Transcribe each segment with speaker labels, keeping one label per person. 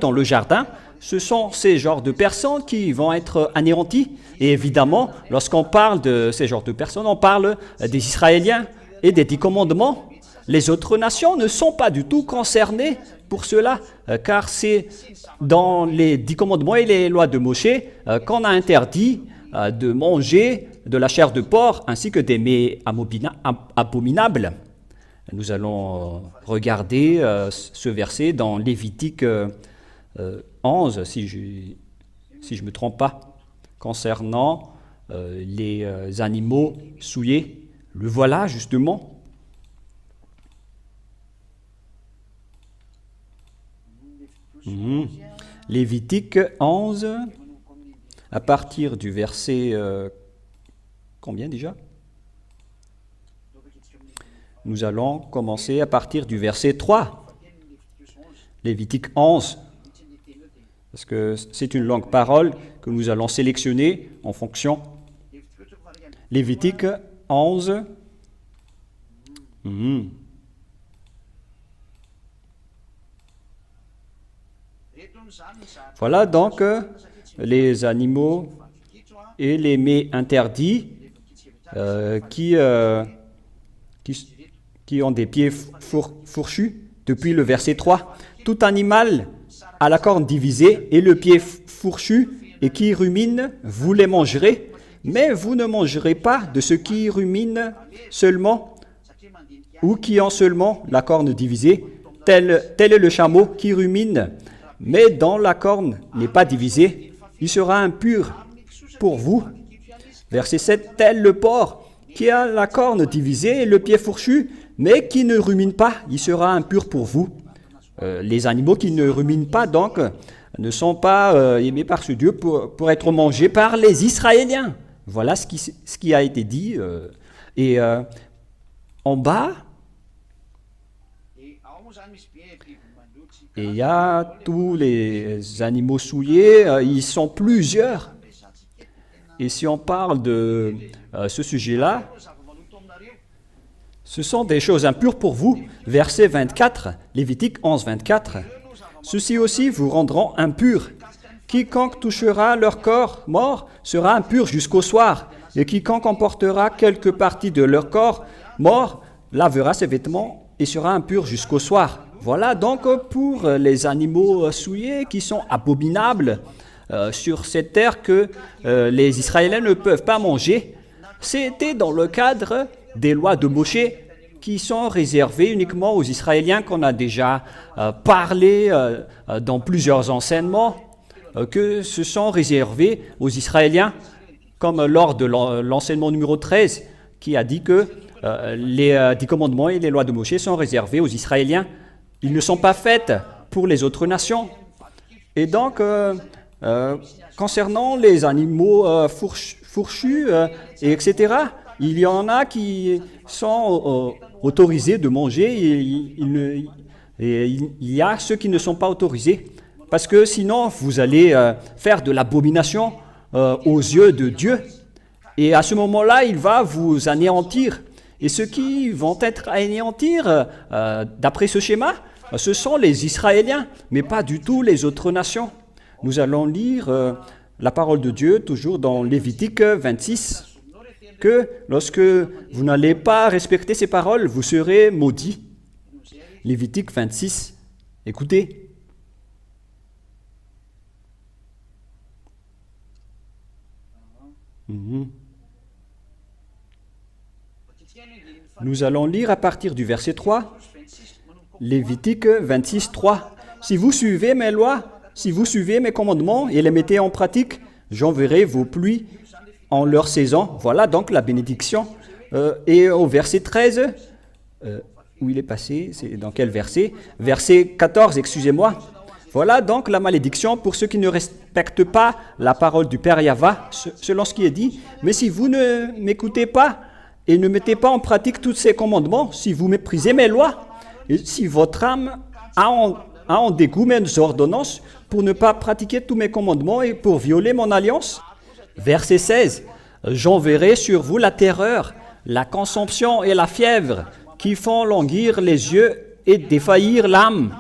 Speaker 1: dans le jardin, ce sont ces genres de personnes qui vont être anéanties. Et évidemment, lorsqu'on parle de ces genres de personnes, on parle des Israéliens et des 10 commandements. Les autres nations ne sont pas du tout concernées pour cela, car c'est dans les 10 commandements et les lois de Moïse qu'on a interdit de manger de la chair de porc ainsi que des mets abominables. Nous allons regarder ce verset dans Lévitique 11, si je ne me trompe pas, concernant les animaux souillés. Le voilà justement. Lévitique 11, à partir du verset... combien déjà? Nous allons commencer à partir du verset 3. Lévitique 11. Parce que c'est une longue parole que nous allons sélectionner en fonction. Lévitique 11. Voilà donc les animaux et les mets interdits qui ont des pieds fourchus depuis le verset 3. Tout animal à la corne divisée et le pied fourchu et qui rumine, vous les mangerez, mais vous ne mangerez pas de ce qui rumine seulement ou qui ont seulement la corne divisée. Tel est le chameau qui rumine, mais dont la corne n'est pas divisée. Il sera impur pour vous. Verset 7, tel le porc qui a la corne divisée et le pied fourchu, mais qui ne rumine pas, il sera impur pour vous. Les animaux qui ne ruminent pas, donc, ne sont pas aimés par ce Dieu pour être mangés par les Israéliens. Voilà ce qui a été dit. Et en bas, il y a tous les animaux souillés, ils sont plusieurs. Et si on parle de ce sujet-là, ce sont des choses impures pour vous. Verset 24, Lévitique 11, 24. Ceux-ci aussi vous rendront impurs. Quiconque touchera leur corps mort sera impur jusqu'au soir. Et quiconque emportera quelque partie de leur corps mort lavera ses vêtements et sera impur jusqu'au soir. Voilà donc pour les animaux souillés qui sont abominables sur cette terre que les Israéliens ne peuvent pas manger. C'était dans le cadre des lois de Moïse qui sont réservées uniquement aux Israéliens, qu'on a déjà parlé dans plusieurs enseignements, que ce sont réservés aux Israéliens, comme lors de l'enseignement numéro 13, qui a dit que les 10 commandements et les lois de Moïse sont réservés aux Israéliens. Ils ne sont pas faits pour les autres nations. Et donc, concernant les animaux fourchus, etc., il y en a qui sont autorisés de manger et il y a ceux qui ne sont pas autorisés. Parce que sinon, vous allez faire de l'abomination aux yeux de Dieu. Et à ce moment-là, il va vous anéantir. Et ceux qui vont être anéantir, d'après ce schéma, ce sont les Israéliens, mais pas du tout les autres nations. Nous allons lire la parole de Dieu, toujours dans Lévitique 26, que lorsque vous n'allez pas respecter ces paroles, vous serez maudits. Lévitique 26, écoutez. Nous allons lire à partir du verset 3, Lévitique 26, 3. Si vous suivez mes lois, si vous suivez mes commandements et les mettez en pratique, j'enverrai vos pluies en leur saison. Voilà donc la bénédiction. Et au verset 13, où il est passé, c'est dans quel verset? Verset 14, excusez-moi. Voilà donc la malédiction pour ceux qui ne respectent pas la parole du Père Yahva, selon ce qui est dit. Mais si vous ne m'écoutez pas et ne mettez pas en pratique tous ces commandements, si vous méprisez mes lois, et si votre âme a en dégoût mes ordonnances pour ne pas pratiquer tous mes commandements et pour violer mon alliance. Verset 16, j'enverrai sur vous la terreur, la consomption et la fièvre qui font languir les yeux et défaillir l'âme.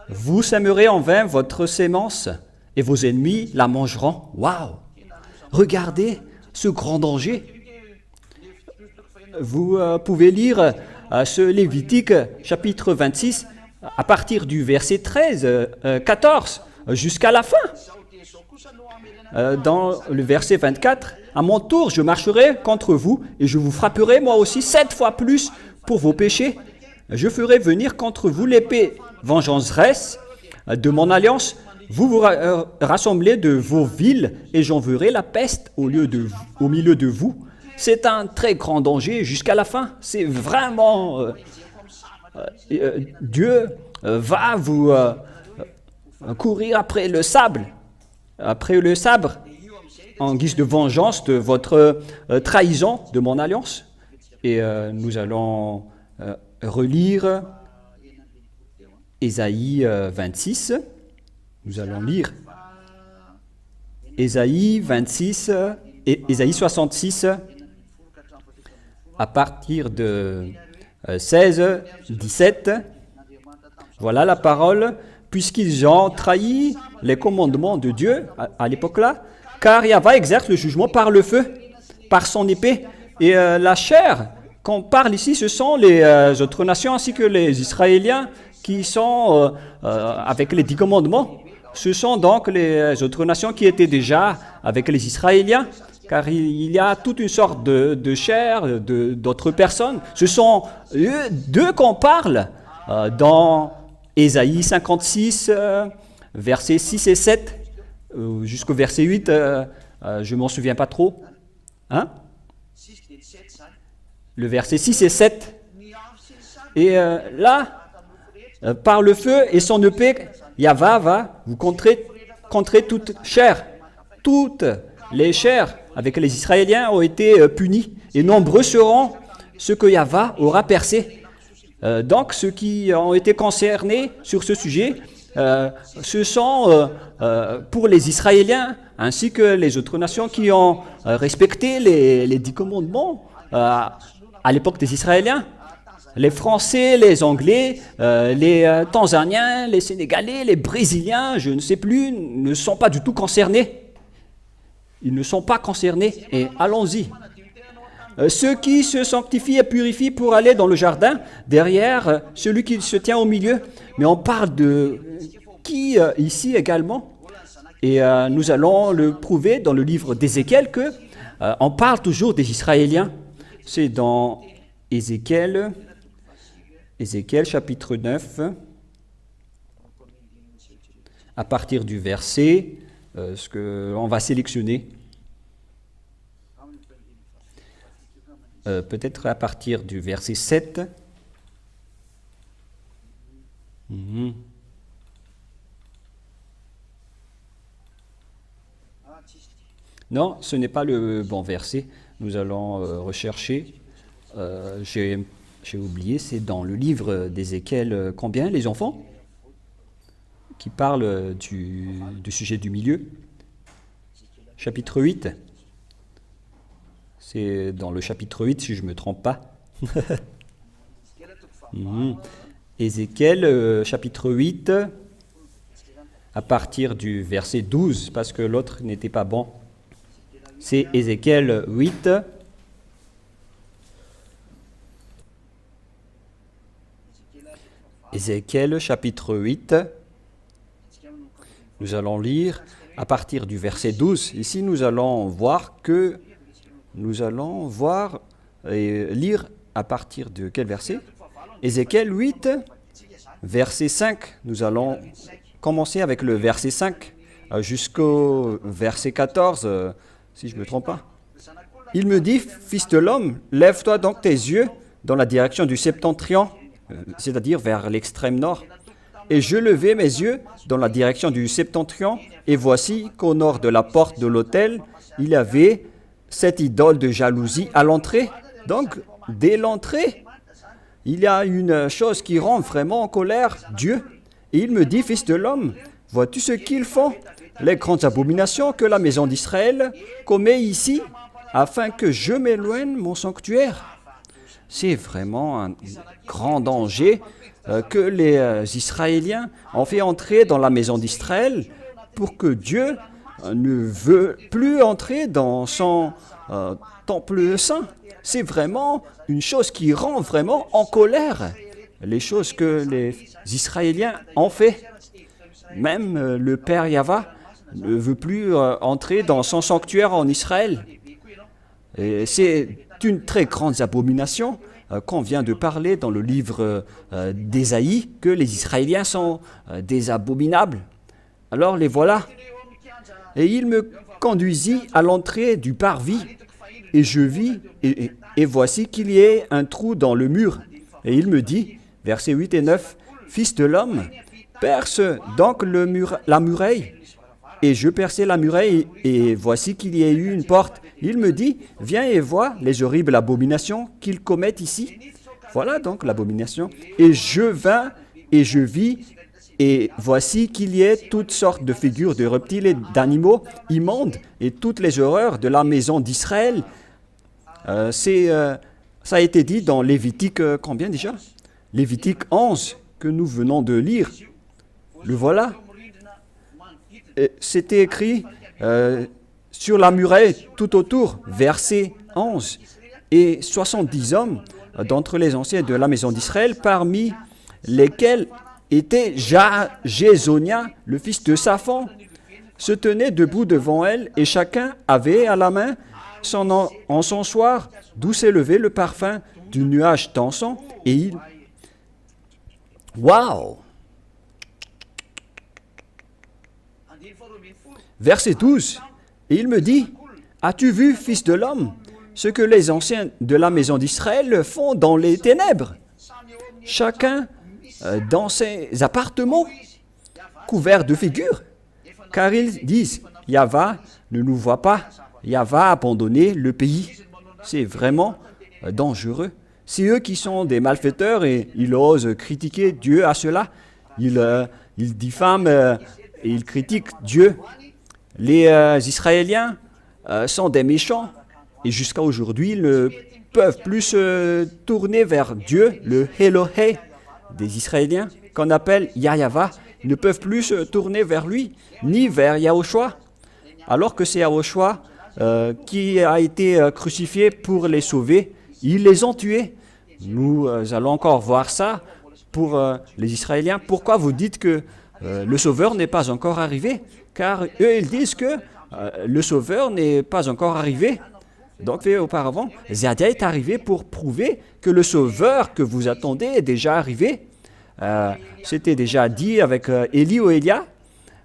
Speaker 1: Vous sèmerez en vain votre sémence et vos ennemis la mangeront. Waouh! Regardez ce grand danger. Vous pouvez lire ce Lévitique chapitre 26 à partir du verset 13, 14 jusqu'à la fin. Dans le verset 24, « À mon tour, je marcherai contre vous et je vous frapperai moi aussi 7 fois plus pour vos péchés. Je ferai venir contre vous l'épée vengeresse de mon alliance. Vous vous rassemblez de vos villes et j'enverrai la peste au milieu de vous. » C'est un très grand danger jusqu'à la fin. C'est vraiment... Dieu va vous courir après le sabre, en guise de vengeance de votre trahison de mon alliance. Et nous allons relire Ésaïe 26. Nous allons lire Ésaïe 26 et Ésaïe 66 à partir de 16, 17. Voilà la parole. Puisqu'ils ont trahi les commandements de Dieu à l'époque-là, car Yahvé exerce le jugement par le feu, par son épée. Et la chair qu'on parle ici, ce sont les autres nations ainsi que les Israéliens qui sont avec les 10 commandements. Ce sont donc les autres nations qui étaient déjà avec les Israéliens, car il y a toute une sorte de chair, d'autres personnes. Ce sont eux d'eux qu'on parle dans Ésaïe 56, versets 6 et 7, jusqu'au verset 8, je ne m'en souviens pas trop. Hein? Le verset 6 et 7. Et là, par le feu et son épée, Yahvé va vous contrer toute chair. Toutes les chairs avec les Israéliens ont été punies, et nombreux seront ceux que Yahvé aura percés. Donc, ceux qui ont été concernés sur ce sujet, ce sont pour les Israéliens ainsi que les autres nations qui ont respecté les 10 commandements à l'époque des Israéliens. Les Français, les Anglais, les Tanzaniens, les Sénégalais, les Brésiliens, je ne sais plus, ne sont pas du tout concernés. Ils ne sont pas concernés. Et allons-y. Ceux qui se sanctifient et purifient pour aller dans le jardin, derrière celui qui se tient au milieu. Mais on parle de qui ici également. Et nous allons le prouver dans le livre d'Ézéchiel que on parle toujours des Israéliens. C'est dans Ézéchiel chapitre 9, à partir du verset, ce qu'on va sélectionner. Peut-être à partir du verset 7. Non, ce n'est pas le bon verset. Nous allons rechercher. J'ai oublié, c'est dans le livre d'Ézéchiel, combien, les enfants? Qui parle du sujet du milieu. Chapitre 8. C'est dans le chapitre 8, si je ne me trompe pas. Ézéchiel, chapitre 8, à partir du verset 12, parce que l'autre n'était pas bon. C'est Ézéchiel 8. Ézéchiel, chapitre 8. Nous allons lire à partir du verset 12. Ici, nous allons voir et lire à partir de quel verset? Ézéchiel 8, verset 5. Nous allons commencer avec le verset 5 jusqu'au verset 14, si je ne me trompe pas. Il me dit, fils de l'homme, lève-toi donc tes yeux dans la direction du septentrion, c'est-à-dire vers l'extrême nord. Et je levai mes yeux dans la direction du septentrion, et voici qu'au nord de la porte de l'autel, il y avait cette idole de jalousie à l'entrée. Donc, dès l'entrée, il y a une chose qui rend vraiment en colère Dieu. Et il me dit, fils de l'homme, vois-tu ce qu'ils font? Les grandes abominations que la maison d'Israël commet ici, afin que je m'éloigne mon sanctuaire. C'est vraiment un grand danger que les Israéliens ont fait entrer dans la maison d'Israël pour que Dieu ne veut plus entrer dans son temple saint. C'est vraiment une chose qui rend vraiment en colère les choses que les Israéliens ont fait. Même le Père Yahva ne veut plus entrer dans son sanctuaire en Israël. Et c'est une très grande abomination qu'on vient de parler dans le livre d'Ésaïe, que les Israéliens sont des abominables. Alors les voilà. Et il me conduisit à l'entrée du parvis, et je vis, et voici qu'il y ait un trou dans le mur. Et il me dit, versets 8 et 9, « Fils de l'homme, perce donc la muraille. » Et je perçai la muraille, et voici qu'il y a eu une porte. Il me dit, « Viens et vois les horribles abominations qu'ils commettent ici. » Voilà donc l'abomination. Et je vins, et je vis, et voici qu'il y ait toutes sortes de figures de reptiles et d'animaux immondes, et toutes les horreurs de la maison d'Israël. Ça a été dit dans Lévitique, combien déjà? Lévitique 11, que nous venons de lire. Le voilà. C'était écrit sur la muraille tout autour, verset 11. Et 70 hommes d'entre les anciens de la maison d'Israël, parmi lesquels était Jézonia, le fils de Saphan, se tenaient debout devant elle, et chacun avait à la main son encensoir, d'où s'élevait le parfum du nuage d'encens, et il... Waouh! Verset 12. Et il me dit, « As-tu vu, fils de l'homme, ce que les anciens de la maison d'Israël font dans les ténèbres? Chacun dans ses appartements, couverts de figures, car ils disent, « Yahva ne nous voit pas, Yahva a abandonné le pays. » C'est vraiment dangereux. C'est eux qui sont des malfaiteurs et ils osent critiquer Dieu à cela. Ils diffament et ils critiquent Dieu. Les Israéliens sont des méchants et jusqu'à aujourd'hui, ils ne peuvent plus se tourner vers Dieu, le Elohé des Israéliens, qu'on appelle Yahva. Ils ne peuvent plus se tourner vers lui, ni vers Yahushua, alors que c'est Yahushua qui a été crucifié pour les sauver. Ils les ont tués. Nous allons encore voir ça pour les Israéliens. Pourquoi vous dites que le Sauveur n'est pas encore arrivé? Car eux, ils disent que le Sauveur n'est pas encore arrivé. Donc, auparavant, Zadia est arrivé pour prouver que le Sauveur que vous attendez est déjà arrivé. C'était déjà dit avec Élie ou Élia,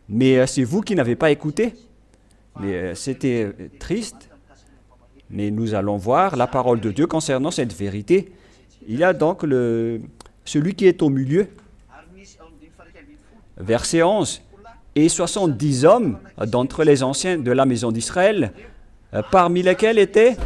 Speaker 1: mais c'est vous qui n'avez pas écouté. Mais c'était triste. Mais nous allons voir la parole de Dieu concernant cette vérité. Il y a donc celui qui est au milieu. Verset 11. Et 70 hommes d'entre les anciens de la maison d'Israël, parmi lesquels était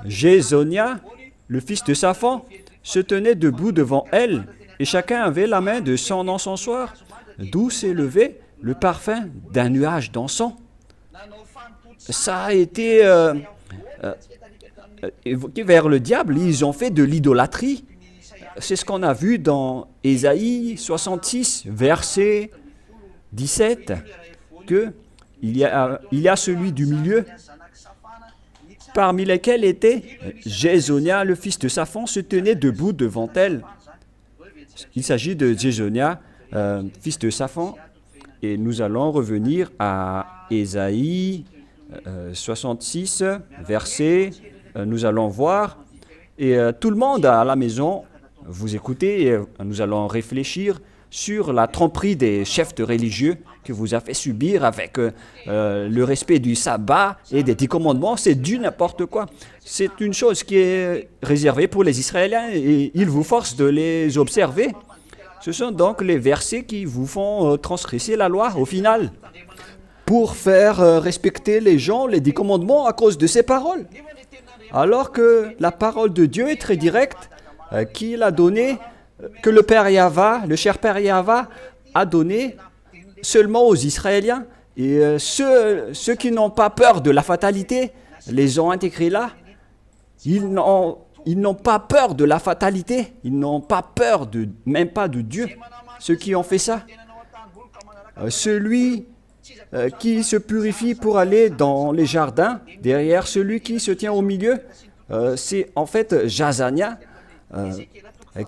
Speaker 1: Jézonia, le fils de Saphan, se tenaient debout devant elle, et chacun avait la main de son encensoir, d'où s'élevait le parfum d'un nuage d'encens. Ça a été évoqué vers le diable. Ils ont fait de l'idolâtrie. C'est ce qu'on a vu dans Ésaïe 66, verset 17, que il y a celui du milieu, parmi lesquels était Jézonia, le fils de Saphan, se tenait debout devant elle. Il s'agit de Jézonia, fils de Saphan, et nous allons revenir à Ésaïe 66, verset, nous allons voir, et tout le monde à la maison, vous écoutez, et nous allons réfléchir sur la tromperie des chefs de religieux que vous a fait subir avec le respect du sabbat et des 10 commandements. C'est du n'importe quoi. C'est une chose qui est réservée pour les Israéliens et ils vous forcent de les observer. Ce sont donc les versets qui vous font transgresser la loi au final, pour faire respecter les gens, les 10 commandements à cause de ces paroles. Alors que la parole de Dieu est très directe, qu'il a donné, que le Père Yahva, le cher Père Yahva, a donné seulement aux Israéliens. Et ceux qui n'ont pas peur de la fatalité les ont intégrés là. Ils n'ont ils n'ont pas peur de la fatalité, ils n'ont pas peur même pas de Dieu, ceux qui ont fait ça. Celui qui se purifie pour aller dans les jardins, derrière celui qui se tient au milieu, c'est en fait Jazania,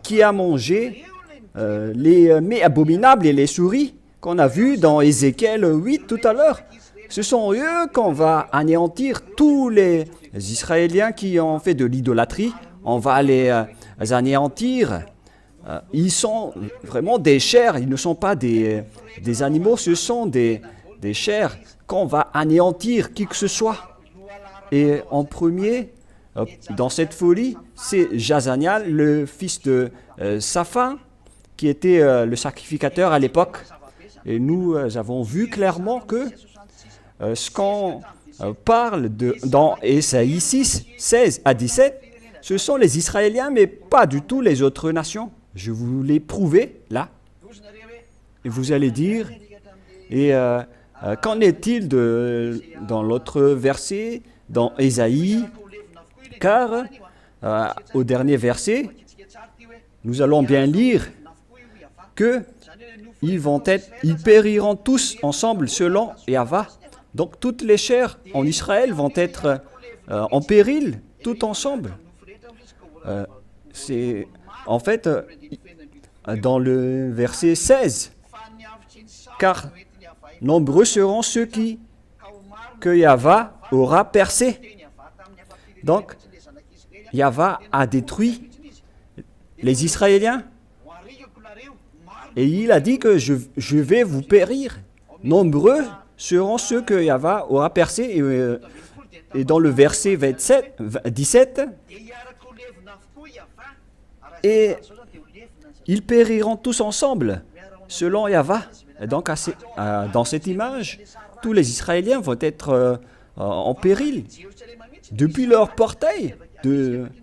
Speaker 1: qui a mangé les mets abominables et les souris qu'on a vus dans Ézéchiel 8 tout à l'heure. Ce sont eux qu'on va anéantir, tous les Israéliens qui ont fait de l'idolâtrie. On va les anéantir. Ils sont vraiment des chairs, ils ne sont pas des animaux, ce sont des chairs qu'on va anéantir qui que ce soit. Et en premier, dans cette folie, c'est Jazania, le fils de Saphan, qui était le sacrificateur à l'époque. Et nous avons vu clairement que ce qu'on parle dans Ésaïe 6, 16 à 17, ce sont les Israéliens, mais pas du tout les autres nations. Je vous l'ai prouvé là. Et vous allez dire, et qu'en est-il dans l'autre verset, dans Ésaïe, car au dernier verset, nous allons bien lire que ils périront tous ensemble selon Yahva. Donc toutes les chairs en Israël vont être en péril, tout ensemble. C'est en fait dans le verset 16, car nombreux seront ceux que Yahva aura percés. Donc Yahva a détruit les Israéliens et il a dit que je vais vous périr. Nombreux seront ceux que Yahva aura percés. Et dans le verset 17, et ils périront tous ensemble, selon Yahva. Et donc, dans cette image, tous les Israéliens vont être en péril. Depuis leur portail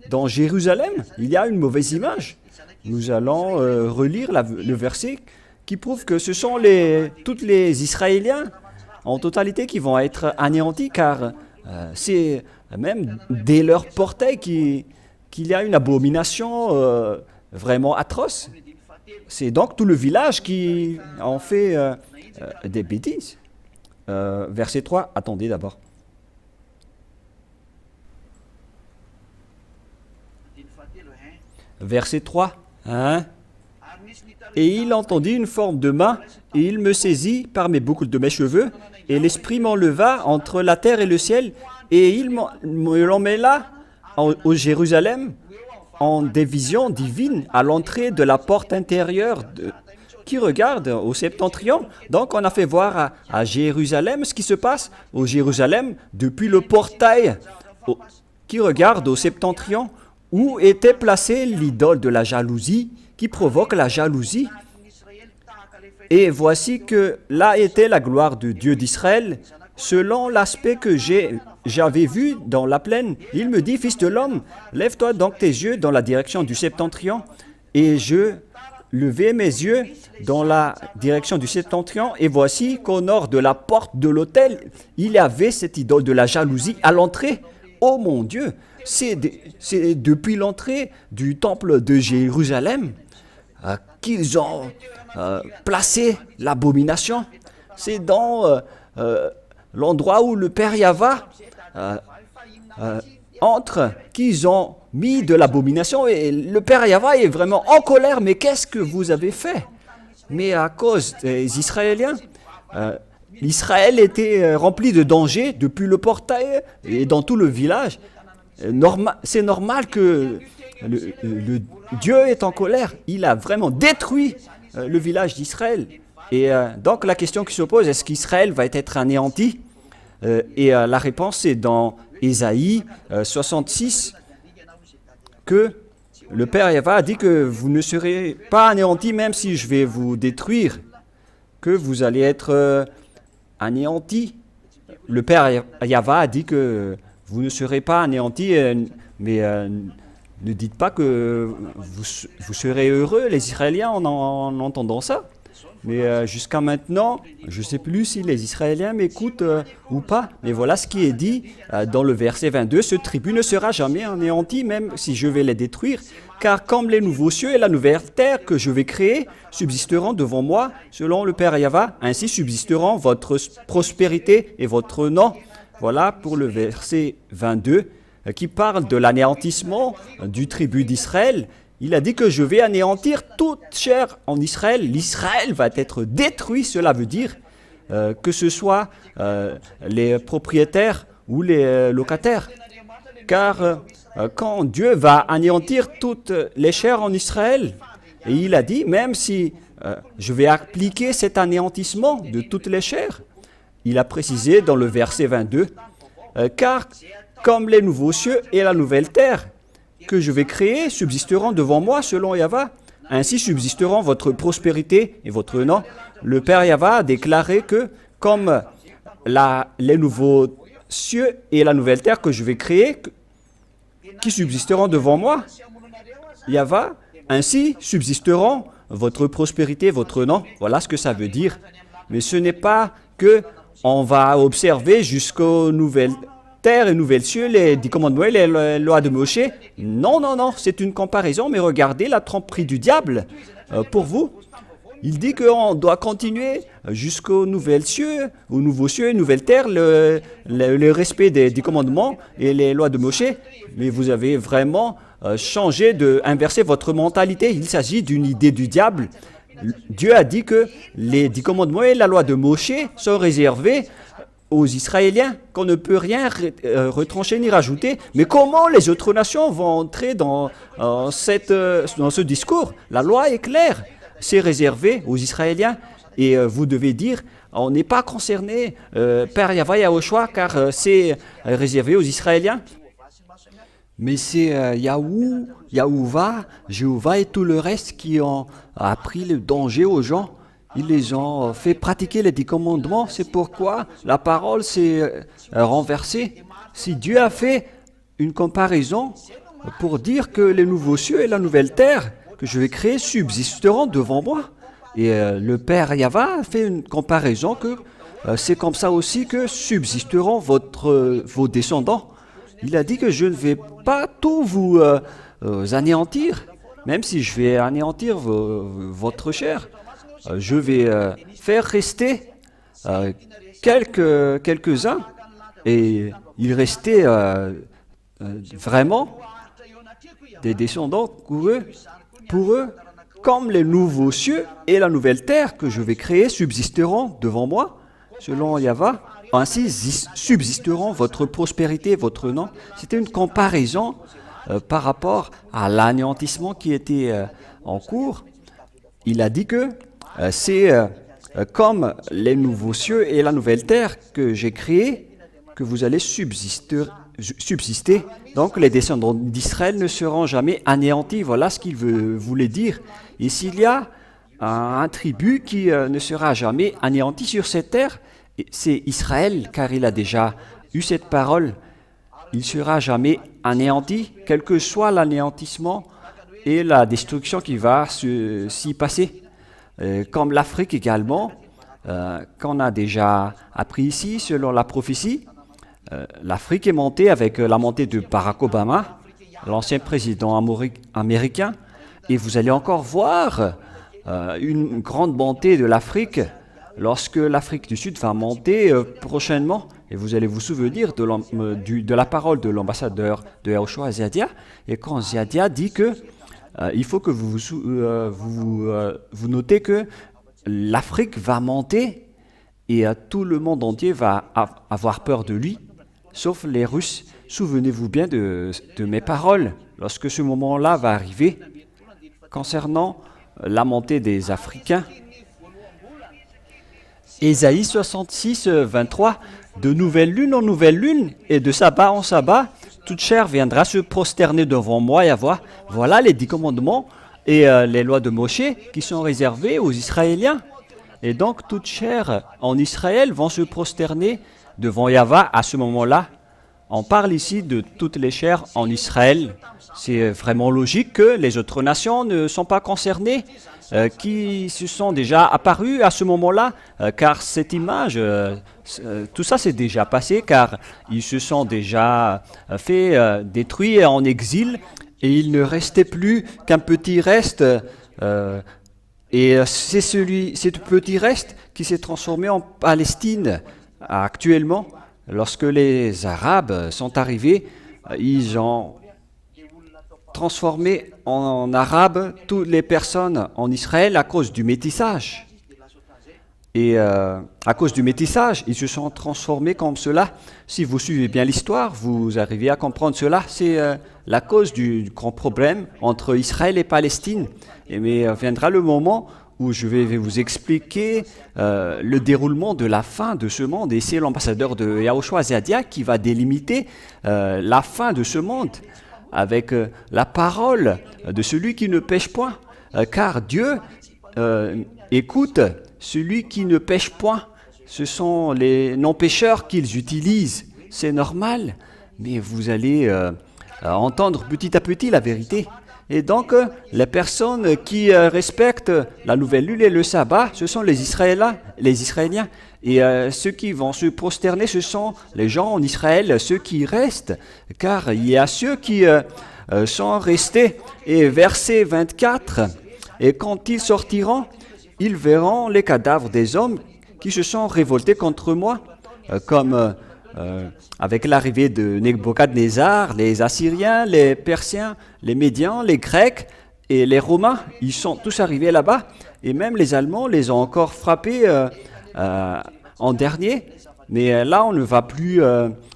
Speaker 1: dans Jérusalem, il y a une mauvaise image. Nous allons relire le verset qui prouve que ce sont tous les Israéliens en totalité qui vont être anéantis, car c'est même dès leur portail qu'il y a une abomination vraiment atroce. C'est donc tout le village qui en fait des bêtises. Verset 3, attendez d'abord. Verset 3. Hein? Et il entendit une forme de main, et il me saisit par mes boucles de mes cheveux, et l'esprit m'enleva entre la terre et le ciel, et il me l'emmena au Jérusalem, en des visions divines, à l'entrée de la porte intérieure qui regarde au septentrion. Donc on a fait voir à Jérusalem ce qui se passe au Jérusalem depuis le portail qui regarde au septentrion, où était placée l'idole de la jalousie, qui provoque la jalousie. Et voici que là était la gloire de Dieu d'Israël, selon l'aspect que j'avais vu dans la plaine. Il me dit, fils de l'homme, lève-toi donc tes yeux dans la direction du septentrion. Et je levai mes yeux dans la direction du septentrion, et voici qu'au nord de la porte de l'autel, il y avait cette idole de la jalousie à l'entrée. Oh mon Dieu! C'est depuis l'entrée du temple de Jérusalem qu'ils ont placé l'abomination. C'est dans l'endroit où le Père Yahva entre qu'ils ont mis de l'abomination. Et le Père Yahva est vraiment en colère. Mais qu'est-ce que vous avez fait? Mais à cause des Israéliens, l'Israël était rempli de dangers depuis le portail et dans tout le village. C'est normal que le Dieu est en colère. Il a vraiment détruit le village d'Israël. Et donc la question qui se pose, est-ce qu'Israël va être anéanti? Et la réponse c'est dans Ésaïe 66, que le Père Yahva a dit que vous ne serez pas anéantis même si je vais vous détruire, que vous allez être anéantis. Le Père Yahva a dit que vous ne serez pas anéantis, mais ne dites pas que vous serez heureux, les Israéliens, en entendant ça. Mais jusqu'à maintenant, je ne sais plus si les Israéliens m'écoutent ou pas, mais voilà ce qui est dit dans le verset 22. Ce tribut ne sera jamais anéanti, même si je vais les détruire, car comme les nouveaux cieux et la nouvelle terre que je vais créer subsisteront devant moi, selon le Père Yahva, ainsi subsisteront votre prospérité et votre nom. Voilà pour le verset 22 qui parle de l'anéantissement du tribut d'Israël. Il a dit que je vais anéantir toute chair en Israël. L'Israël va être détruit, cela veut dire que ce soit les propriétaires ou les locataires. Car quand Dieu va anéantir toutes les chairs en Israël, et il a dit, même si je vais appliquer cet anéantissement de toutes les chairs, il a précisé dans le verset 22, car comme les nouveaux cieux et la nouvelle terre que je vais créer subsisteront devant moi selon Yahva, ainsi subsisteront votre prospérité et votre nom. Le Père Yahva a déclaré que comme les nouveaux cieux et la nouvelle terre que je vais créer, qui subsisteront devant moi, Yahva, ainsi subsisteront votre prospérité, votre nom. Voilà ce que ça veut dire. Mais ce n'est pas que on va observer jusqu'aux nouvelles terre et nouvelles cieux, les 10 commandements et les lois de Moshe. Non, non, non, c'est une comparaison, mais regardez la tromperie du diable pour vous. Il dit qu'on doit continuer jusqu'aux nouvelles cieux, aux nouveaux cieux et nouvelles terres, le respect des 10 commandements et les lois de Moshe. Mais vous avez vraiment changé, inversé votre mentalité. Il s'agit d'une idée du diable. Dieu a dit que les 10 commandements et la loi de Moshe sont réservés aux Israéliens, qu'on ne peut rien retrancher ni rajouter. Mais comment les autres nations vont entrer dans ce discours? La loi est claire, c'est réservé aux Israéliens. Et vous devez dire, on n'est pas concerné par Yahva Yahushua, car c'est réservé aux Israéliens. Mais c'est Yahuwah, Jéhovah et tout le reste qui ont appris le danger aux gens. Ils les ont fait pratiquer les 10 commandements. C'est pourquoi la parole s'est renversée. Si Dieu a fait une comparaison pour dire que les nouveaux cieux et la nouvelle terre que je vais créer subsisteront devant moi, et le Père Yahva a fait une comparaison que c'est comme ça aussi que subsisteront vos descendants. Il a dit que je ne vais pas tout vous anéantir, même si je vais anéantir votre chair. Je vais faire rester quelques-uns, et il restait vraiment des descendants pour eux, comme les nouveaux cieux et la nouvelle terre que je vais créer subsisteront devant moi, selon Yahva, ainsi subsisteront votre prospérité, votre nom. C'était une comparaison par rapport à l'anéantissement qui était en cours. Il a dit que c'est comme les nouveaux cieux et la nouvelle terre que j'ai créés, que vous allez subsister. Donc les descendants d'Israël ne seront jamais anéantis. Voilà ce qu'il voulait dire. Et s'il y a un tribut qui ne sera jamais anéanti sur cette terre, c'est Israël, car il a déjà eu cette parole. Il ne sera jamais anéanti, quel que soit l'anéantissement et la destruction qui va s'y passer. Comme l'Afrique également, qu'on a déjà appris ici, selon la prophétie, l'Afrique est montée avec la montée de Barack Obama, l'ancien président américain, et vous allez encore voir une grande montée de l'Afrique lorsque l'Afrique du Sud va monter prochainement. Et vous allez vous souvenir de la parole de l'ambassadeur de Yahushua, Ziadia, et quand Ziadia dit que il faut que vous notez que l'Afrique va monter et tout le monde entier va avoir peur de lui, sauf les Russes. Souvenez-vous bien de mes paroles lorsque ce moment-là va arriver concernant la montée des Africains. Ésaïe 66, 23, de nouvelle lune en nouvelle lune et de sabbat en sabbat, toute chair viendra se prosterner devant moi et avoir. Voilà les 10 commandements et les lois de Moshe qui sont réservées aux Israéliens. Et donc toute chair en Israël vont se prosterner devant Yahva à ce moment-là. On parle ici de toutes les chairs en Israël. C'est vraiment logique que les autres nations ne sont pas concernées. qui se sont déjà apparus à ce moment-là, car cette image, tout ça s'est déjà passé, car ils se sont déjà fait détruire en exil, et il ne restait plus qu'un petit reste, et c'est ce petit reste qui s'est transformé en Palestine actuellement. Lorsque les Arabes sont arrivés, ils ont transformé en Arabes toutes les personnes en Israël à cause du métissage. Et à cause du métissage, ils se sont transformés comme cela. Si vous suivez bien l'histoire, vous arrivez à comprendre cela. C'est la cause du grand problème entre Israël et Palestine. Mais viendra le moment où je vais vous expliquer le déroulement de la fin de ce monde. Et c'est l'ambassadeur de Yahushua Zehadia qui va délimiter la fin de ce monde avec la parole de celui qui ne pêche point. Car Dieu écoute celui qui ne pêche point. Ce sont les non-pêcheurs qu'ils utilisent. C'est normal, mais vous allez entendre petit à petit la vérité. Et donc, les personnes qui respectent la nouvelle lune et le sabbat, ce sont les Israéliens. Et ceux qui vont se prosterner, ce sont les gens en Israël, ceux qui restent, car il y a ceux qui sont restés. Et verset 24, « Et quand ils sortiront, ils verront les cadavres des hommes qui se sont révoltés contre moi, comme avec l'arrivée de Nebuchadnezzar, les Assyriens, les Persiens, les Médians, les Grecs et les Romains, ils sont tous arrivés là-bas, et même les Allemands les ont encore frappés en dernier. Mais là, on ne va plus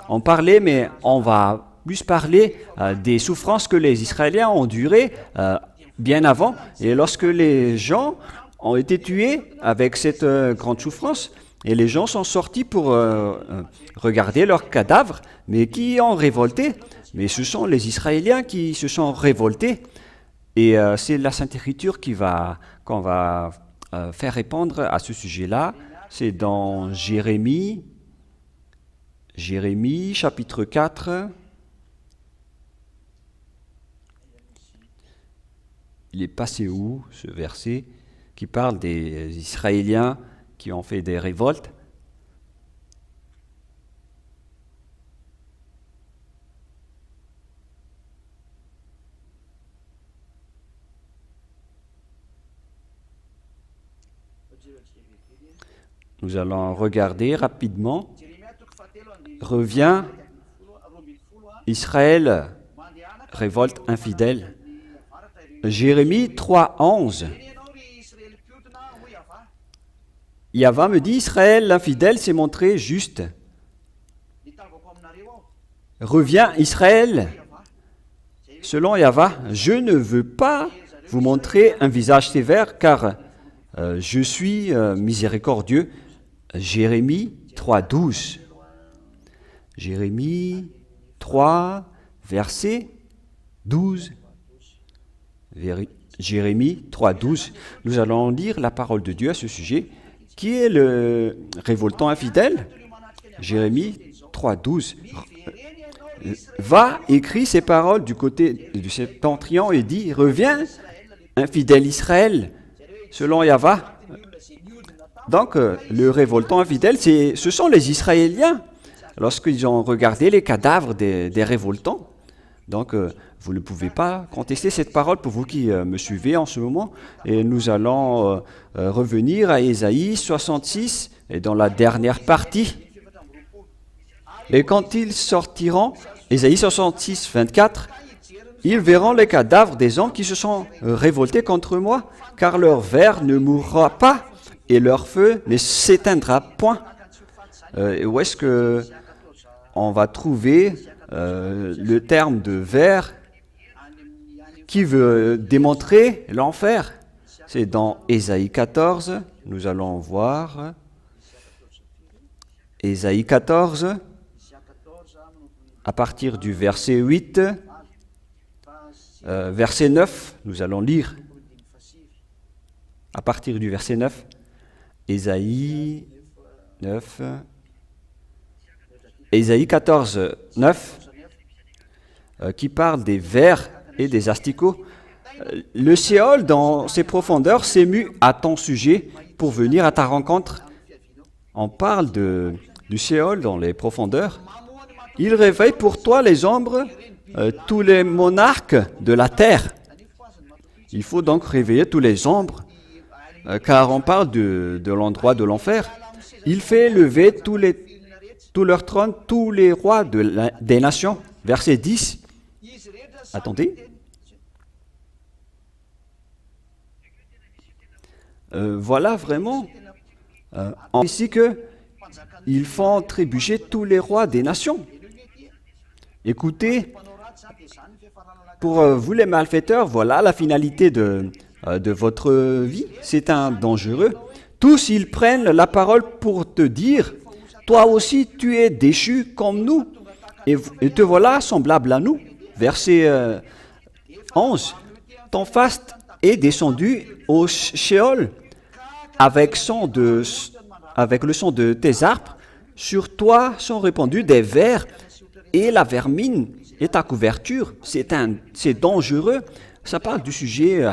Speaker 1: en parler, mais on va plus parler des souffrances que les Israéliens ont endurées bien avant. Et lorsque les gens ont été tués avec cette grande souffrance, et les gens sont sortis pour regarder leurs cadavres, mais qui ont révolté. Mais ce sont les Israéliens qui se sont révoltés. Et c'est la Sainte Écriture qu'on va faire répondre à ce sujet-là. C'est dans Jérémie chapitre 4. Il est passé où, ce verset, qui parle des Israéliens qui ont fait des révoltes? Nous allons regarder rapidement. Revient, Israël, révolte infidèle. Jérémie 3, 11. Yahva me dit, Israël, l'infidèle, s'est montré juste. Reviens, Israël, selon Yahva, je ne veux pas vous montrer un visage sévère, car je suis miséricordieux. Jérémie 3, 12. Jérémie 3, verset 12. Jérémie 3, 12. Nous allons lire la parole de Dieu à ce sujet. Qui est le révoltant infidèle? Jérémie 3, 12. Va, écrit ces paroles du côté du septentrion et dit, reviens, infidèle Israël, selon Yahva. Donc, le révoltant infidèle, ce sont les Israéliens, lorsqu'ils ont regardé les cadavres des révoltants. Donc, vous ne pouvez pas contester cette parole pour vous qui me suivez en ce moment. Et nous allons revenir à Ésaïe 66, et dans la dernière partie. Et quand ils sortiront, Ésaïe 66, 24, ils verront les cadavres des hommes qui se sont révoltés contre moi, car leur ver ne mourra pas et leur feu ne s'éteindra point. Où est-ce que on va trouver le terme de ver qui veut démontrer l'enfer? C'est dans Ésaïe 14, nous allons voir. Ésaïe 14, à partir du verset 8, verset 9, nous allons lire. À partir du verset 9, Ésaïe 9, Ésaïe 14, 9, qui parle des vers et des asticots. Le Séol, dans ses profondeurs, s'émue à ton sujet pour venir à ta rencontre. On parle du Séol dans les profondeurs. Il réveille pour toi les ombres, tous les monarques de la terre. Il faut donc réveiller tous les ombres, car on parle de l'endroit de l'enfer. Il fait lever tous leurs trônes, tous les rois des nations. Verset 10. Attendez. Voilà vraiment ici que ils font trébucher tous les rois des nations. Écoutez, pour vous les malfaiteurs, voilà la finalité de votre vie. C'est un dangereux. Tous ils prennent la parole pour te dire, toi aussi tu es déchu comme nous, et te voilà semblable à nous. Verset 11. Ton faste est descendu au Sheol avec le son de tes harpes. Sur toi sont répandus des vers et la vermine est ta couverture. C'est dangereux. Ça parle du sujet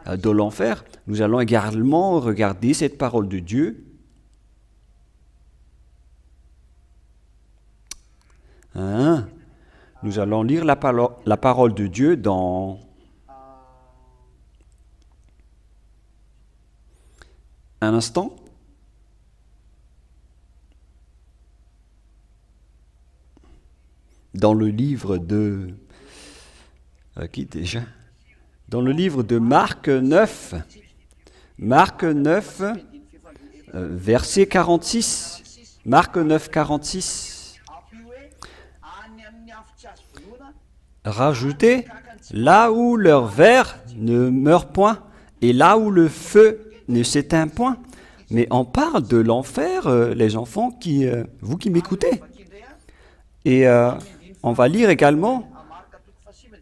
Speaker 1: de l'enfer. Nous allons également regarder cette parole de Dieu. Nous allons lire la parole de Dieu dans un instant. Dans le livre de... qui déjà? Dans le livre de Marc 9. Marc 9, verset 46. Marc 9, 46. Rajoutez, là où leur ver ne meurt point, et là où le feu ne s'éteint point. Mais on parle de l'enfer, les enfants, vous qui m'écoutez. Et on va lire également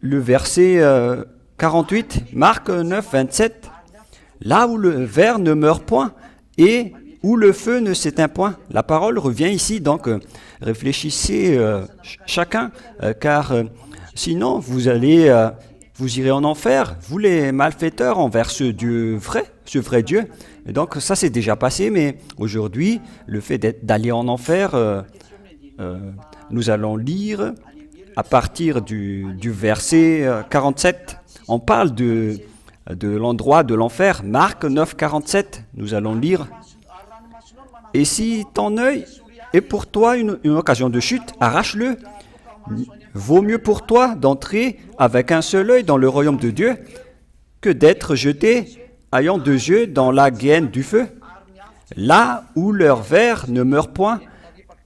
Speaker 1: le verset 48, Marc 9, 27. Là où le ver ne meurt point et où le feu ne s'éteint point. La parole revient ici, donc réfléchissez chacun, car sinon vous irez en enfer, vous les malfaiteurs envers ce vrai Dieu. Et donc ça c'est déjà passé, mais aujourd'hui, le fait d'aller en enfer, nous allons lire à partir du verset 47. On parle de l'endroit de l'enfer. Marc 9, 47. Nous allons lire. Et si ton œil est pour toi une occasion de chute, arrache-le. Vaut mieux pour toi d'entrer avec un seul œil dans le royaume de Dieu que d'être jeté ayant deux yeux dans la guêne du feu. Là où leur ver ne meurt point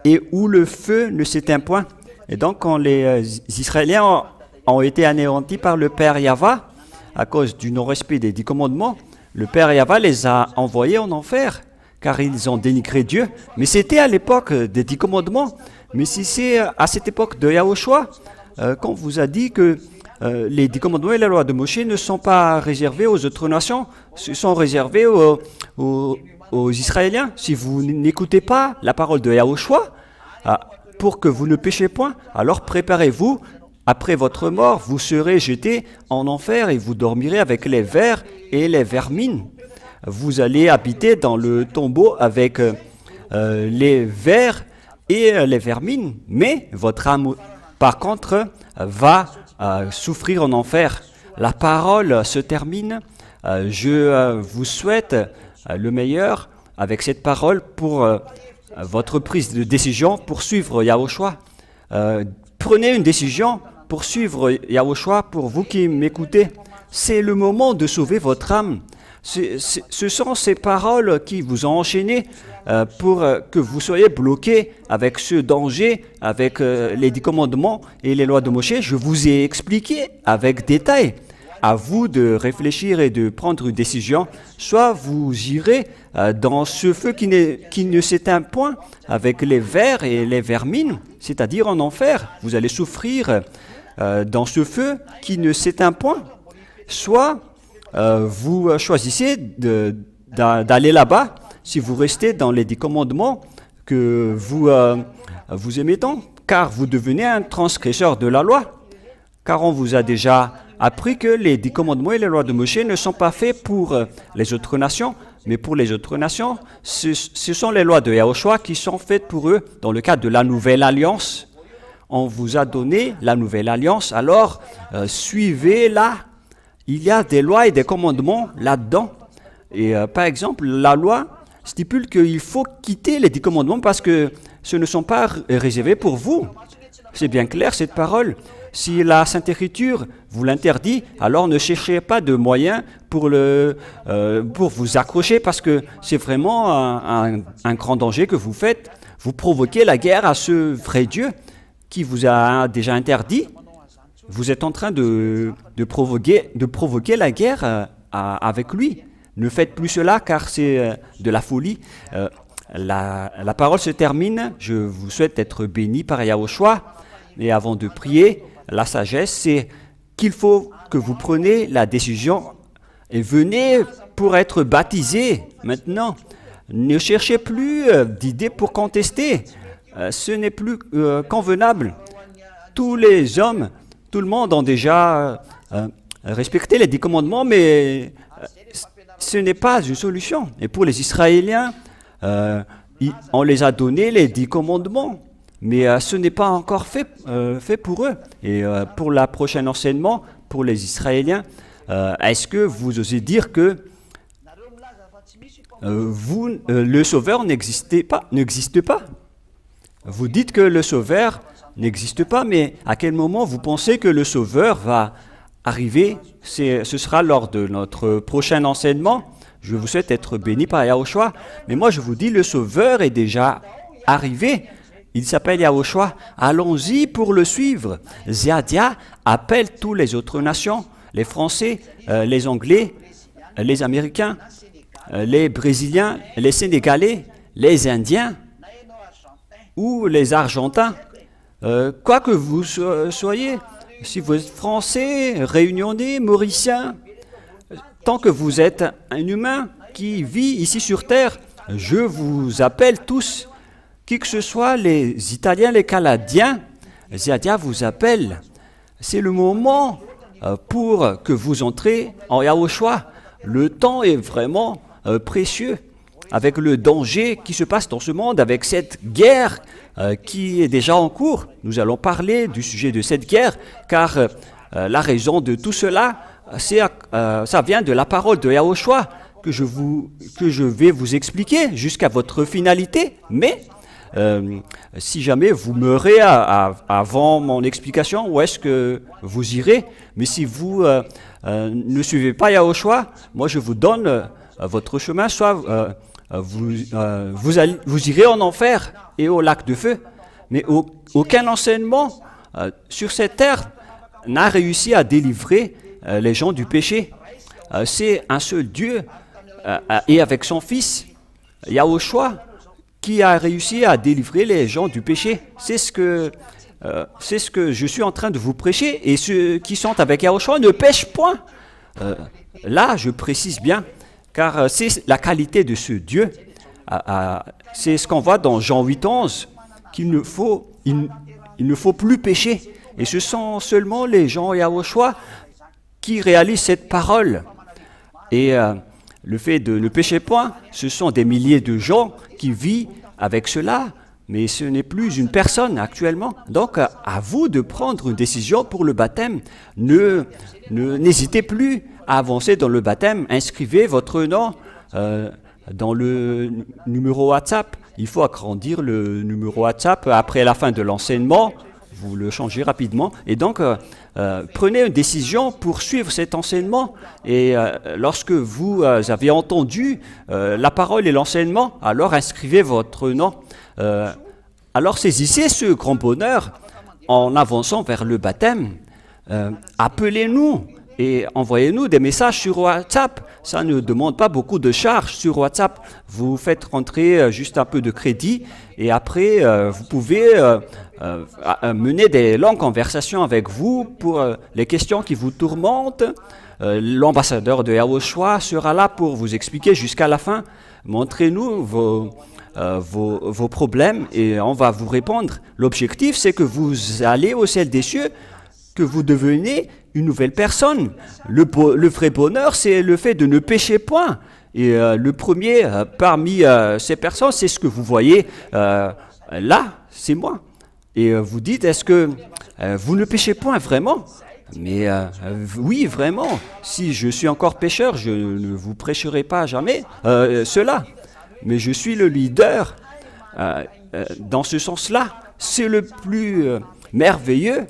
Speaker 1: et où le feu ne s'éteint point. Et donc, quand les Israéliens ont été anéantis par le Père Yahva, à cause du non-respect des 10 commandements, le Père Yahva les a envoyés en enfer, car ils ont dénigré Dieu. Mais c'était à l'époque des 10 commandements. Mais si c'est à cette époque de Yahushua, qu'on vous a dit que les 10 commandements et la loi de Moshe ne sont pas réservés aux autres nations, ce sont réservés aux Israéliens. Si vous n'écoutez pas la parole de Yahushua, pour que vous ne péchiez point, alors préparez-vous. Après votre mort, vous serez jetés en enfer et vous dormirez avec les vers et les vermines. Vous allez habiter dans le tombeau avec les vers et les vermines, mais votre âme, par contre, va souffrir en enfer. La parole se termine. Je vous souhaite le meilleur avec cette parole pour votre prise de décision pour suivre Yahushua. Prenez une décision pour suivre Yahushua, pour vous qui m'écoutez. C'est le moment de sauver votre âme. Ce sont ces paroles qui vous ont enchaîné pour que vous soyez bloqués avec ce danger, avec les 10 commandements et les lois de Moshe. Je vous ai expliqué avec détail. À vous de réfléchir et de prendre une décision. Soit vous irez dans ce feu qui ne s'éteint point avec les vers et les vermines, c'est-à-dire en enfer. Vous allez souffrir dans ce feu qui ne s'éteint point. Soit vous choisissez d'aller là-bas si vous restez dans les 10 commandements que vous aimez tant, car vous devenez un transgresseur de la loi. Car on vous a déjà appris que les 10 commandements et les lois de Moïse ne sont pas faits pour les autres nations, mais pour les autres nations, ce sont les lois de Yahushua qui sont faites pour eux dans le cadre de la nouvelle alliance. On vous a donné la nouvelle alliance, alors suivez-la. Il y a des lois et des commandements là-dedans. Et par exemple, la loi stipule qu'il faut quitter les 10 commandements parce que ce ne sont pas réservés pour vous. C'est bien clair cette parole. Si la Sainte Écriture vous l'interdit, alors ne cherchez pas de moyens pour vous accrocher parce que c'est vraiment un grand danger que vous faites. Vous provoquez la guerre à ce vrai Dieu qui vous a déjà interdit. Vous êtes en train de provoquer la guerre avec lui. Ne faites plus cela car c'est de la folie. La parole se termine. Je vous souhaite être béni par Yahushua. Et avant de prier, la sagesse, c'est qu'il faut que vous preniez la décision et venez pour être baptisé maintenant. Ne cherchez plus d'idées pour contester. Ce n'est plus convenable. Tous les hommes, tout le monde ont déjà respecté les 10 commandements, mais ce n'est pas une solution. Et pour les Israéliens, on les a donné les 10 commandements. Mais ce n'est pas encore fait pour eux. Et pour la prochaine enseignement, pour les Israéliens, est-ce que vous osez dire que le Sauveur n'existe pas? Vous dites que le Sauveur n'existe pas, mais à quel moment vous pensez que le Sauveur va arriver? Ce sera lors de notre prochain enseignement. Je vous souhaite être béni par Yahushua. Mais moi, je vous dis, le Sauveur est déjà arrivé. Il s'appelle Yahushua. Allons-y pour le suivre. Ziadia appelle toutes les autres nations, les Français, les Anglais, les Américains, les Brésiliens, les Sénégalais, les Indiens ou les Argentins. Quoi que vous soyez, si vous êtes Français, Réunionnais, Mauriciens, tant que vous êtes un humain qui vit ici sur Terre, je vous appelle tous. Qui que ce soit, les Italiens, les Canadiens, Ziadia vous appelle. C'est le moment pour que vous entrez en Yahushua. Le temps est vraiment précieux. Avec le danger qui se passe dans ce monde, avec cette guerre qui est déjà en cours. Nous allons parler du sujet de cette guerre, car la raison de tout cela, ça vient de la parole de Yahushua que je vais vous expliquer jusqu'à votre finalité. Mais si jamais vous meurez avant mon explication, où est-ce que vous irez? Mais si vous ne suivez pas Yahushua, moi je vous donne votre chemin, soit vous irez en enfer et au lac de feu. Mais aucun enseignement sur cette terre n'a réussi à délivrer les gens du péché. C'est un seul Dieu et avec son Fils, Yahushua, qui a réussi à délivrer les gens du péché. C'est ce que je suis en train de vous prêcher. Et ceux qui sont avec Yahushua ne pêchent point. Là, je précise bien, car c'est la qualité de ce Dieu. C'est ce qu'on voit dans Jean 8:11, qu'il ne faut plus pécher. Et ce sont seulement les gens Yahushua qui réalisent cette parole. Et le fait de ne pécher point, ce sont des milliers de gens qui vivent avec cela, mais ce n'est plus une personne actuellement. Donc, à vous de prendre une décision pour le baptême. N'hésitez plus à avancer dans le baptême. Inscrivez votre nom dans le numéro WhatsApp. Il faut agrandir le numéro WhatsApp après la fin de l'enseignement. Vous le changez rapidement. Et donc, prenez une décision pour suivre cet enseignement. Et lorsque vous avez entendu la parole et l'enseignement, alors inscrivez votre nom. Alors saisissez ce grand bonheur en avançant vers le baptême. Appelez-nous et envoyez-nous des messages sur WhatsApp. Ça ne demande pas beaucoup de charges sur WhatsApp. Vous faites rentrer juste un peu de crédit et après, vous pouvez mener des longues conversations avec vous pour les questions qui vous tourmentent. L'ambassadeur de Yahushua sera là pour vous expliquer jusqu'à la fin. Montrez-nous vos problèmes et on va vous répondre. L'objectif, c'est que vous allez au ciel des cieux, que vous deveniez une nouvelle personne. Le vrai bonheur, c'est le fait de ne pécher point. Et le premier parmi ces personnes, c'est ce que vous voyez là, c'est moi. Et vous dites, est-ce que vous ne péchez point vraiment? Mais oui, vraiment. Si je suis encore pécheur, je ne vous prêcherai pas jamais cela. Mais je suis le leader dans ce sens-là. C'est le plus merveilleux.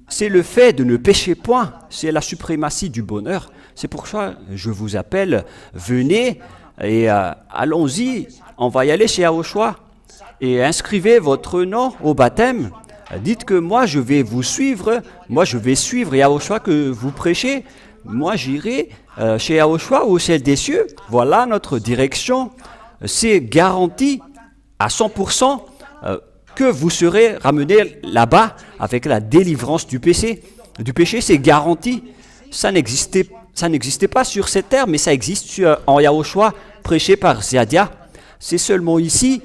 Speaker 1: C'est le fait de ne pécher point. C'est la suprématie du bonheur. C'est pour ça que je vous appelle, venez et allons-y. On va y aller chez Yahushua et inscrivez votre nom au baptême. Dites que moi je vais vous suivre, moi je vais suivre Yahushua que vous prêchez. Moi j'irai chez Yahushua au ciel des cieux. Voilà notre direction. C'est garanti à 100% que vous serez ramené là-bas avec la délivrance du péché. Du péché, c'est garanti. Ça n'existait pas sur cette terre, mais ça existe en Yahushua, prêché par Ziadia. C'est seulement ici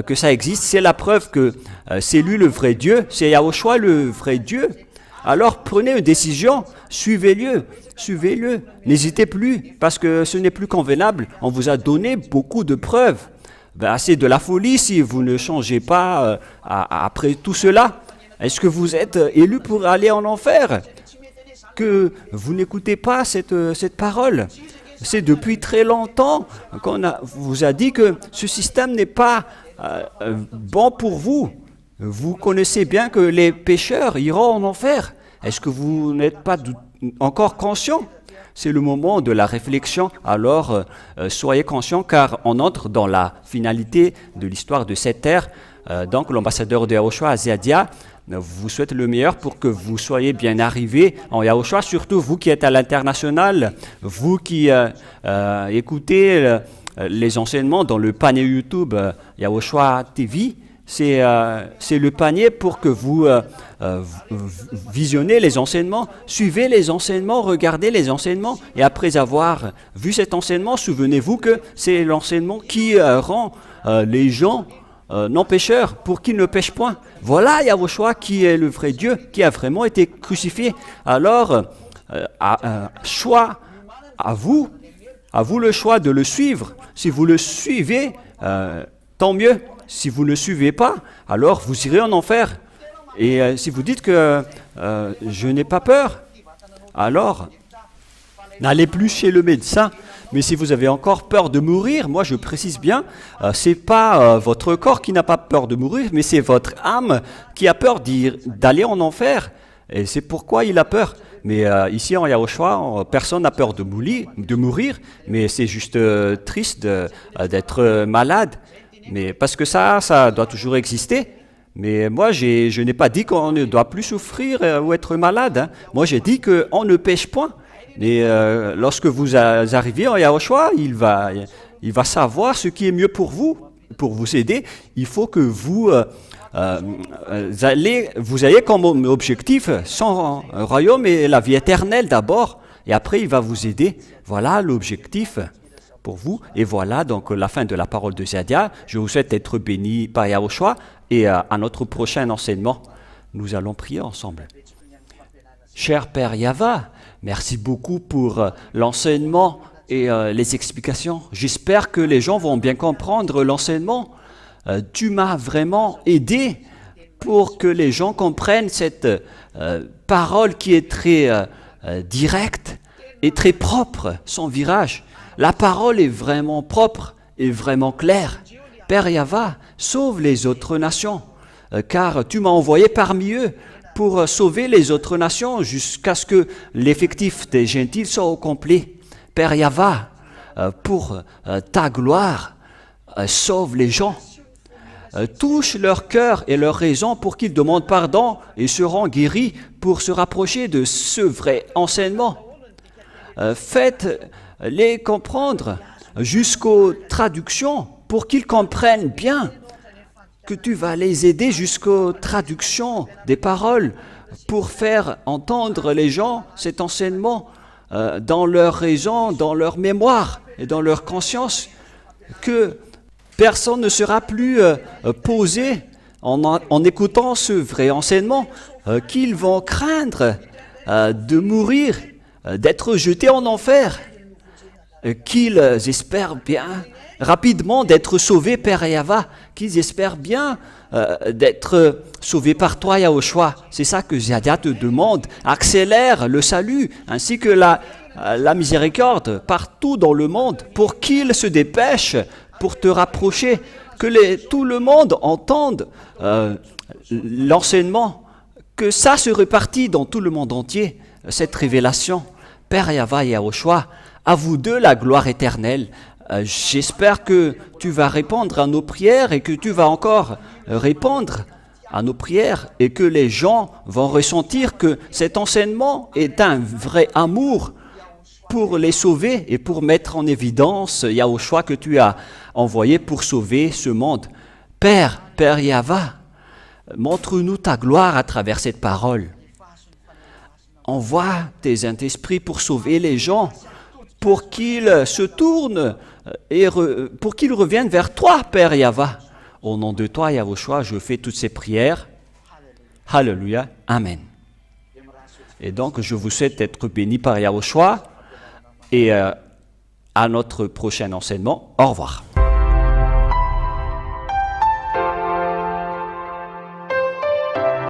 Speaker 1: que ça existe. C'est la preuve que c'est lui le vrai Dieu, c'est Yahushua le vrai Dieu. Alors prenez une décision, suivez-le, suivez-le. N'hésitez plus, parce que ce n'est plus convenable. On vous a donné beaucoup de preuves. C'est de la folie si vous ne changez pas après tout cela. Est-ce que vous êtes élu pour aller en enfer? Que vous n'écoutez pas cette parole. C'est depuis très longtemps qu'on vous a dit que ce système n'est pas bon pour vous. Vous connaissez bien que les pécheurs iront en enfer. Est-ce que vous n'êtes pas encore conscient? C'est le moment de la réflexion. Alors, soyez conscients car on entre dans la finalité de l'histoire de cette terre. Donc, l'ambassadeur de Yahushua, Ziadia, vous souhaite le meilleur pour que vous soyez bien arrivés en Yahushua, surtout vous qui êtes à l'international, vous qui écoutez les enseignements dans le panier YouTube Yahushua TV. C'est le panier pour que vous visionnez les enseignements, suivez les enseignements, regardez les enseignements. Et après avoir vu cet enseignement, souvenez-vous que c'est l'enseignement qui rend les gens non pécheurs pour qu'ils ne pêchent point. Voilà Yahushua qui est le vrai Dieu, qui a vraiment été crucifié. Alors, choix à vous le choix de le suivre. Si vous le suivez, tant mieux. Si vous ne le suivez pas, alors vous irez en enfer. Et si vous dites que je n'ai pas peur, alors n'allez plus chez le médecin. Mais si vous avez encore peur de mourir, moi je précise bien, c'est pas votre corps qui n'a pas peur de mourir, mais c'est votre âme qui a peur d'aller en enfer. Et c'est pourquoi il a peur. Mais ici en Yahushua, personne n'a peur de mourir, mais c'est juste triste d'être malade. Mais parce que ça doit toujours exister. Mais moi, je n'ai pas dit qu'on ne doit plus souffrir ou être malade. Hein. Moi, j'ai dit qu'on ne pêche point. Et lorsque vous arrivez en Yahushua, il va savoir ce qui est mieux pour vous aider. Il faut que vous ayez comme objectif son royaume et la vie éternelle d'abord. Et après, il va vous aider. Voilà l'objectif pour vous. Et voilà donc la fin de la parole de Ziadia. Je vous souhaite d'être bénis par Yahushua. Et à notre prochain enseignement, nous allons prier ensemble. Cher Père Yava, merci beaucoup pour l'enseignement et les explications. J'espère que les gens vont bien comprendre l'enseignement. Tu m'as vraiment aidé pour que les gens comprennent cette parole qui est très directe et très propre, sans virage. La parole est vraiment propre et vraiment claire. Père Yava, sauve les autres nations, car tu m'as envoyé parmi eux pour sauver les autres nations jusqu'à ce que l'effectif des gentils soit au complet. Père Yava, pour ta gloire, sauve les gens. Touche leur cœur et leur raison pour qu'ils demandent pardon et seront guéris pour se rapprocher de ce vrai enseignement. Faites-les comprendre jusqu'aux traductions pour qu'ils comprennent bien que tu vas les aider jusqu'aux traductions des paroles pour faire entendre les gens cet enseignement dans leur raison, dans leur mémoire et dans leur conscience, que personne ne sera plus posé en écoutant ce vrai enseignement, qu'ils vont craindre de mourir, d'être jetés en enfer, qu'ils espèrent bien rapidement d'être sauvés, Père Yahva, qu'ils espèrent bien d'être sauvés par toi, Yahushua. C'est ça que Ziadia te demande. Accélère le salut ainsi que la miséricorde partout dans le monde pour qu'ils se dépêchent pour te rapprocher, que tout le monde entende l'enseignement, que ça se répartit dans tout le monde entier, cette révélation. Père Yahva et Yahushua, à vous deux la gloire éternelle. J'espère que tu vas répondre à nos prières et que tu vas encore répondre à nos prières et que les gens vont ressentir que cet enseignement est un vrai amour pour les sauver et pour mettre en évidence Yahushua que tu as envoyé pour sauver ce monde. Père Yahva, montre-nous ta gloire à travers cette parole. Envoie tes Saint-Esprit pour sauver les gens, pour qu'ils se tournent et pour qu'ils reviennent vers toi, Père Yahva. Au nom de toi, Yahushua, je fais toutes ces prières. Alléluia. Amen. Et donc, je vous souhaite d'être bénis par Yahushua et à notre prochain enseignement. Au revoir.